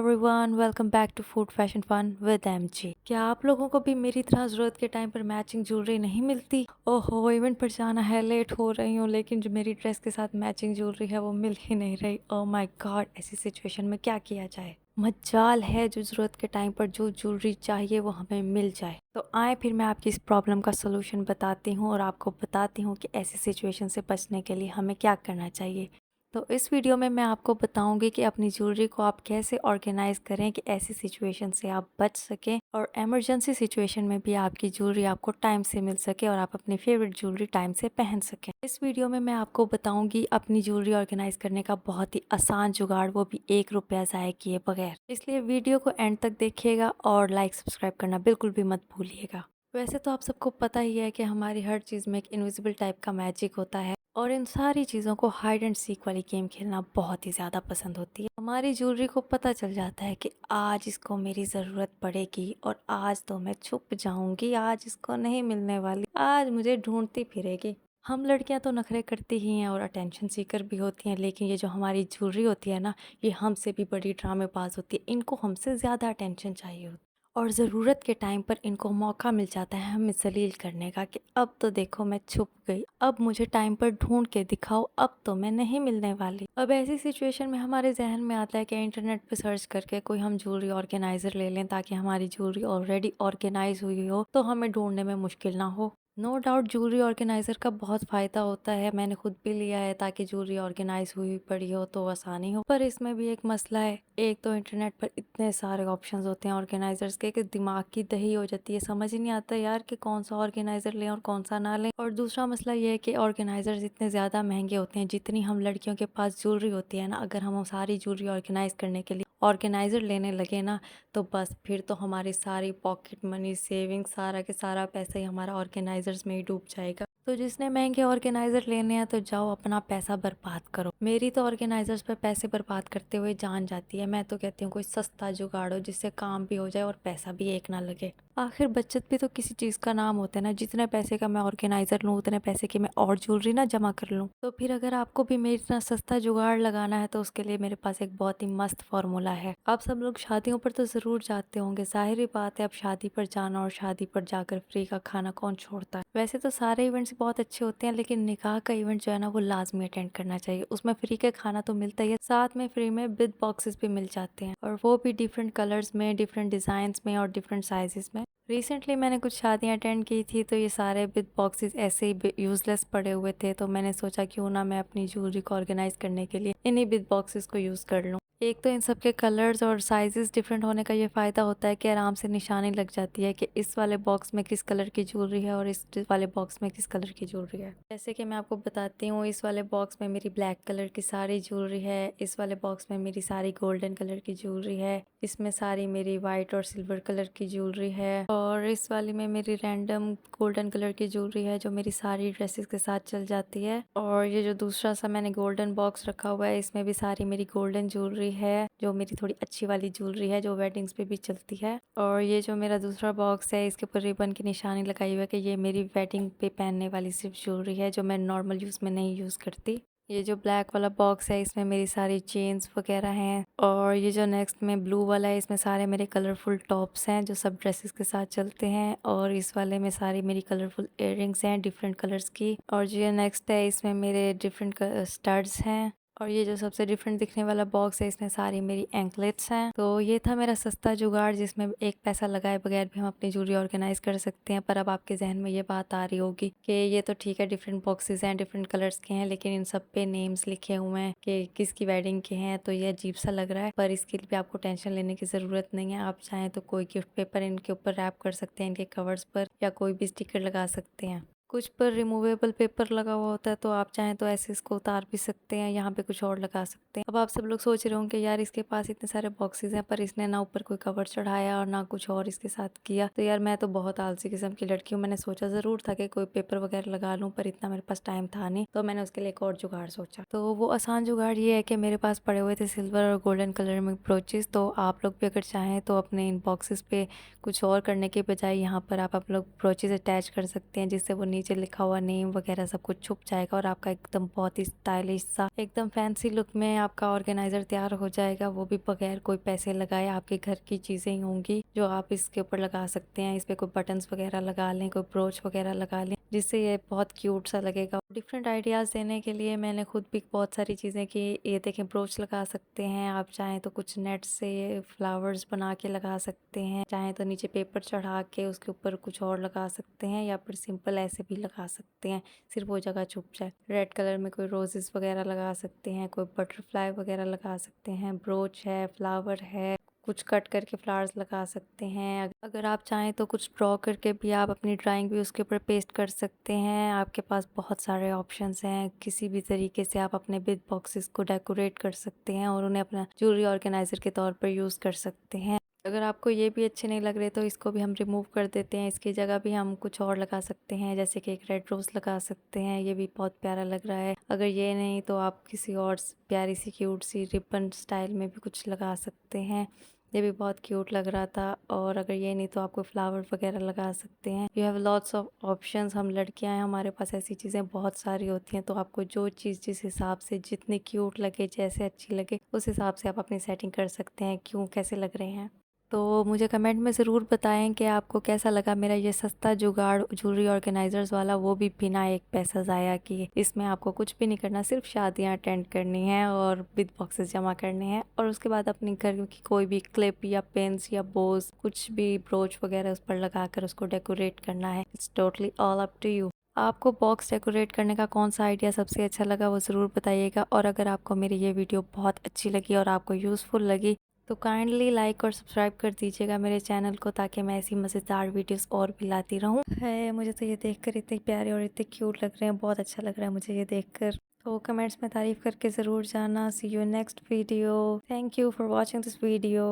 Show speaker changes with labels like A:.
A: Everyone, welcome back to food fashion fun with MG. क्या आप लोगों को भी मेरी तरह ज़रूरत के टाइम पर मैचिंग ज्वेलरी नहीं मिलती? ओहो, इवेंट पर जाना है, लेट हो रही हूँ, लेकिन जो मेरी ड्रेस के साथ मैचिंग ज्वेलरी है वो मिल ही नहीं रही। ओह माय गॉड, ऐसी सिचुएशन में क्या किया जाए? मजाल है जो ज़रूरत के टाइम पर जो ज्वेलरी चाहिए वो हमें मिल जाए। तो आए फिर मैं आपकी इस प्रॉब्लम का सोल्यूशन बताती हूँ और आपको बताती हूँ कि ऐसी सिचुएशन से बचने के लिए हमें क्या करना चाहिए। तो इस वीडियो में मैं आपको बताऊंगी कि अपनी ज्वेलरी को आप कैसे ऑर्गेनाइज करें कि ऐसी सिचुएशन से आप बच सकें और इमरजेंसी सिचुएशन में भी आपकी ज्वेलरी आपको टाइम से मिल सके और आप अपनी फेवरेट ज्वेलरी टाइम से पहन सकें। इस वीडियो में मैं आपको बताऊंगी अपनी ज्वेलरी ऑर्गेनाइज करने का बहुत ही आसान जुगाड़, वो भी 1 रुपया ज़ाया किए बगैर। इसलिए वीडियो को एंड तक देखिएगा और लाइक सब्सक्राइब करना बिल्कुल भी मत भूलिएगा। वैसे तो आप सबको पता ही है कि हमारी हर चीज़ में एक इनविजिबल टाइप का मैजिक होता है और इन सारी चीज़ों को हाइड एंड सीक वाली गेम खेलना बहुत ही ज़्यादा पसंद होती है। हमारी ज्वेलरी को पता चल जाता है कि आज इसको मेरी ज़रूरत पड़ेगी और आज तो मैं छुप जाऊंगी, आज इसको नहीं मिलने वाली, आज मुझे ढूंढती फिरेगी। हम लड़कियां तो नखरे करती ही हैं और अटेंशन सीकर भी होती हैं, लेकिन ये जो हमारी ज्वेलरी होती है ना, ये हमसे भी बड़ी ड्रामेबाज होती है। इनको हमसे ज़्यादा अटेंशन चाहिए होती है और ज़रूरत के टाइम पर इनको मौका मिल जाता है हमें जलील करने का कि अब तो देखो मैं छुप गई, अब मुझे टाइम पर ढूंढ के दिखाओ, अब तो मैं नहीं मिलने वाली। अब ऐसी सिचुएशन में हमारे जहन में आता है कि इंटरनेट पे सर्च करके कोई हम ज्वेलरी ऑर्गेनाइजर ले लें ताकि हमारी ज्वेलरी ऑलरेडी ऑर्गेनाइज हुई हो तो हमें ढूंढने में मुश्किल ना हो। नो डाउट ज्वेलरी ऑर्गेनाइजर का बहुत फायदा होता है, मैंने खुद भी लिया है ताकि ज्वेलरी ऑर्गेनाइज हुई पड़ी हो तो आसानी हो। पर इसमें भी एक मसला है, एक तो इंटरनेट पर इतने सारे ऑप्शंस होते हैं ऑर्गेनाइजर्स के कि दिमाग की दही हो जाती है, समझ ही नहीं आता यार कि कौन सा ऑर्गेनाइजर लें और कौन सा ना लें। और दूसरा मसला ये है कि ऑर्गेनाइजर्स इतने ज़्यादा महंगे होते हैं, जितनी हम लड़कियों के पास ज्वेलरी होती है ना, अगर हम सारी ज्वेलरी ऑर्गेनाइज करने के लिए ऑर्गेनाइजर लेने लगे ना तो बस फिर तो हमारी सारी पॉकेट मनी सेविंग सारा के सारा पैसा ही हमारा ऑर्गेनाइजर्स में ही डूब जाएगा। तो जिसने महंगे ऑर्गेनाइजर लेने हैं तो जाओ अपना पैसा बर्बाद करो। मेरी तो ऑर्गेनाइजर्स पे पैसे बर्बाद करते हुए जान जाती है। मैं तो कहती हूँ कोई सस्ता जुगाड़ो जिससे काम भी हो जाए और पैसा भी एक ना लगे। आखिर बचत भी तो किसी चीज का नाम होता है ना, जितने पैसे का मैं ऑर्गेनाइजर लूँ उतने पैसे की मैं और ज्वेलरी ना जमा कर लूँ। तो फिर अगर आपको भी मेरी इतना सस्ता जुगाड़ लगाना है तो उसके लिए मेरे पास एक बहुत ही मस्त फॉर्मूला है। आप सब लोग शादियों पर तो जरूर जाते होंगे, जाहिर ही बात है अब शादी पर जाना और शादी पर जाकर फ्री का खाना कौन छोड़ता है। वैसे तो सारे इवेंट्स बहुत अच्छे होते हैं लेकिन निकाह का इवेंट जो है ना वो लाजमी अटेंड करना चाहिए। उसमें फ्री का खाना तो मिलता ही है, साथ में फ्री में बिग बॉक्सेस भी मिल जाते हैं और वो भी डिफरेंट कलर्स में, डिफरेंट डिजाइन में और डिफरेंट साइजेस में। रिसेंटली मैंने कुछ शादियां अटेंड की थी तो ये सारे बिग बॉक्सेस ऐसे ही यूजलेस पड़े हुए थे, तो मैंने सोचा क्यों ना मैं अपनी ज्वेलरी को ऑर्गेनाइज करने के लिए इन्हीं बिग बॉक्सेस को यूज कर लूं। एक तो इन सब के कलर्स और साइजेस डिफरेंट होने का ये फ़ायदा होता है कि आराम से निशानी लग जाती है कि इस वाले बॉक्स में किस कलर की ज्वेलरी है और इस वाले बॉक्स में किस कलर की ज्वेलरी है। जैसे कि मैं आपको बताती हूँ, इस वाले बॉक्स में मेरी ब्लैक कलर की सारी ज्वेलरी है, इस वाले बॉक्स में मेरी सारी गोल्डन कलर की ज्वेलरी है, इसमें सारी मेरी वाइट और सिल्वर कलर की ज्वेलरी है और इस वाली में मेरी रैंडम गोल्डन कलर की ज्वेलरी है जो मेरी सारी ड्रेसेस के साथ चल जाती है। और ये जो दूसरा सा मैंने गोल्डन बॉक्स रखा हुआ है इसमें भी सारी मेरी गोल्डन ज्वेलरी है जो मेरी थोड़ी अच्छी वाली ज्वेलरी है जो वेडिंग्स पे भी चलती है। और ये जो मेरा दूसरा बॉक्स है इसके ऊपर रिबन की निशानी लगाई हुई है कि ये मेरी वेडिंग पे पहनने वाली सिर्फ ज्वेलरी है जो मैं नॉर्मल यूज़ में नहीं यूज़ करती। ये जो ब्लैक वाला बॉक्स है इसमें मेरी सारी चेन्स वगैरह हैं और ये जो नेक्स्ट में ब्लू वाला है इसमें सारे मेरे कलरफुल टॉप्स हैं जो सब ड्रेसेस के साथ चलते हैं और इस वाले में सारी मेरी कलरफुल इयररिंग्स हैं डिफरेंट कलर्स की। और जो नेक्स्ट है इसमें मेरे डिफरेंट स्टड्स हैं और ये जो सबसे डिफरेंट दिखने वाला बॉक्स है इसमें सारी मेरी एंकलेट्स हैं। तो ये था मेरा सस्ता जुगाड़ जिसमें एक पैसा लगाए बगैर भी हम अपनी ज्वेलरी ऑर्गेनाइज कर सकते हैं। पर अब आपके जहन में ये बात आ रही होगी कि ये तो ठीक है डिफरेंट बॉक्सेस हैं डिफरेंट कलर्स के हैं लेकिन इन सब पे नेम्स लिखे हुए हैं कि किसकी वेडिंग के हैं, तो ये अजीब सा लग रहा है। पर इसके लिए आपको टेंशन लेने की ज़रूरत नहीं है, आप चाहें तो कोई गिफ्ट पेपर इनके ऊपर रैप कर सकते हैं, इनके कवर्स पर, या कोई भी स्टिकर लगा सकते हैं। कुछ पर रिमूवेबल पेपर लगा हुआ होता है तो आप चाहें तो ऐसे इसको उतार भी सकते हैं, यहाँ पे कुछ और लगा सकते हैं। अब आप सब लोग सोच रहे होंगे यार इसके पास इतने सारे बॉक्सेस हैं पर इसने ना ऊपर कोई कवर चढ़ाया और ना कुछ और इसके साथ किया। तो यार मैं तो बहुत आलसी किस्म की लड़की हूँ, मैंने सोचा ज़रूर था कि कोई पेपर वगैरह लगा लूँ पर इतना मेरे पास टाइम था नहीं, तो मैंने उसके लिए एक और जुगाड़ सोचा। तो वो आसान जुगाड़ ये है कि मेरे पास पड़े हुए थे सिल्वर और गोल्डन कलर में ब्रोचेस, तो आप लोग भी अगर चाहें तो अपने इन बॉक्सेस पे कुछ और करने के बजाय यहाँ पर आप लोग ब्रोचेस अटैच कर सकते हैं जिससे वो नीचे लिखा हुआ नेम वगैरह सब कुछ छुप जाएगा और आपका एकदम बहुत ही स्टाइलिश सा एकदम फैंसी लुक में आपका ऑर्गेनाइजर तैयार हो जाएगा, वो भी बगैर कोई पैसे लगाए। आपके घर की चीजें ही होंगी जो आप इसके ऊपर लगा सकते हैं। इस पे कोई बटन्स वगैरह लगा लें, कोई ब्रोच वगैरह लगा लें, जिससे ये बहुत क्यूट सा लगेगा। डिफरेंट आइडियाज़ देने के लिए मैंने खुद भी बहुत सारी चीज़ें की। ये देखें, ब्रोच लगा सकते हैं आप, चाहें तो कुछ नेट से फ्लावर्स बना के लगा सकते हैं, चाहें तो नीचे पेपर चढ़ा के उसके ऊपर कुछ और लगा सकते हैं, या फिर सिंपल ऐसे भी लगा सकते हैं, सिर्फ वो जगह छुप जाए। रेड कलर में कोई रोजेस वगैरह लगा सकते हैं, कोई बटरफ्लाई वगैरह लगा सकते हैं, ब्रोच है, फ्लावर है, कुछ कट करके फ्लावर्स लगा सकते हैं। अगर आप चाहें तो कुछ ड्रॉ करके भी आप अपनी ड्राइंग भी उसके ऊपर पेस्ट कर सकते हैं। आपके पास बहुत सारे ऑप्शंस हैं। किसी भी तरीके से आप अपने बिग बॉक्सेस को डेकोरेट कर सकते हैं और उन्हें अपना ज्वेलरी ऑर्गेनाइजर के तौर पर यूज़ कर सकते हैं। अगर आपको ये भी अच्छे नहीं लग रहे तो इसको भी हम रिमूव कर देते हैं। इसकी जगह भी हम कुछ और लगा सकते हैं, जैसे कि एक रेड रोज लगा सकते हैं, ये भी बहुत प्यारा लग रहा है। अगर ये नहीं तो आप किसी और प्यारी सी क्यूट सी रिबन स्टाइल में भी कुछ लगा सकते हैं, ये भी बहुत क्यूट लग रहा था। और अगर ये नहीं तो आपको फ्लावर वगैरह लगा सकते हैं। You have lots of options. हम लड़कियां हैं, हमारे पास ऐसी चीज़ें बहुत सारी होती हैं, तो आपको जो चीज़ जिस हिसाब से जितनी क्यूट लगे, जैसे अच्छी लगे, उस हिसाब से आप अपनी सेटिंग कर सकते हैं। क्यों, कैसे लग रहे हैं? तो मुझे कमेंट में ज़रूर बताएं कि आपको कैसा लगा मेरा ये सस्ता जुगाड़ ज्वेलरी ऑर्गेनाइजर्स वाला, वो भी बिना एक पैसा ज़ाया किए। इसमें आपको कुछ भी नहीं करना, सिर्फ शादियां अटेंड करनी है और बिग बॉक्सेस जमा करने हैं, और उसके बाद अपने घर की कोई भी क्लिप या पेन्स या बोज, कुछ भी ब्रोच वगैरह उस पर लगा कर उसको डेकोरेट करना है। It's totally all up to you. आपको बॉक्स डेकोरेट करने का कौन सा आइडिया सबसे अच्छा लगा वो ज़रूर बताइएगा। और अगर आपको मेरी ये वीडियो बहुत अच्छी लगी और आपको यूज़फुल लगी तो काइंडली लाइक और सब्सक्राइब कर दीजिएगा मेरे चैनल को, ताकि मैं ऐसी मज़ेदार वीडियोस और भी लाती रहूं। है, मुझे तो ये देखकर इतने प्यारे और इतने क्यूट लग रहे हैं, बहुत अच्छा लग रहा है मुझे ये देखकर। तो कमेंट्स में तारीफ़ करके ज़रूर जाना। See you next video. Thank you for watching this video.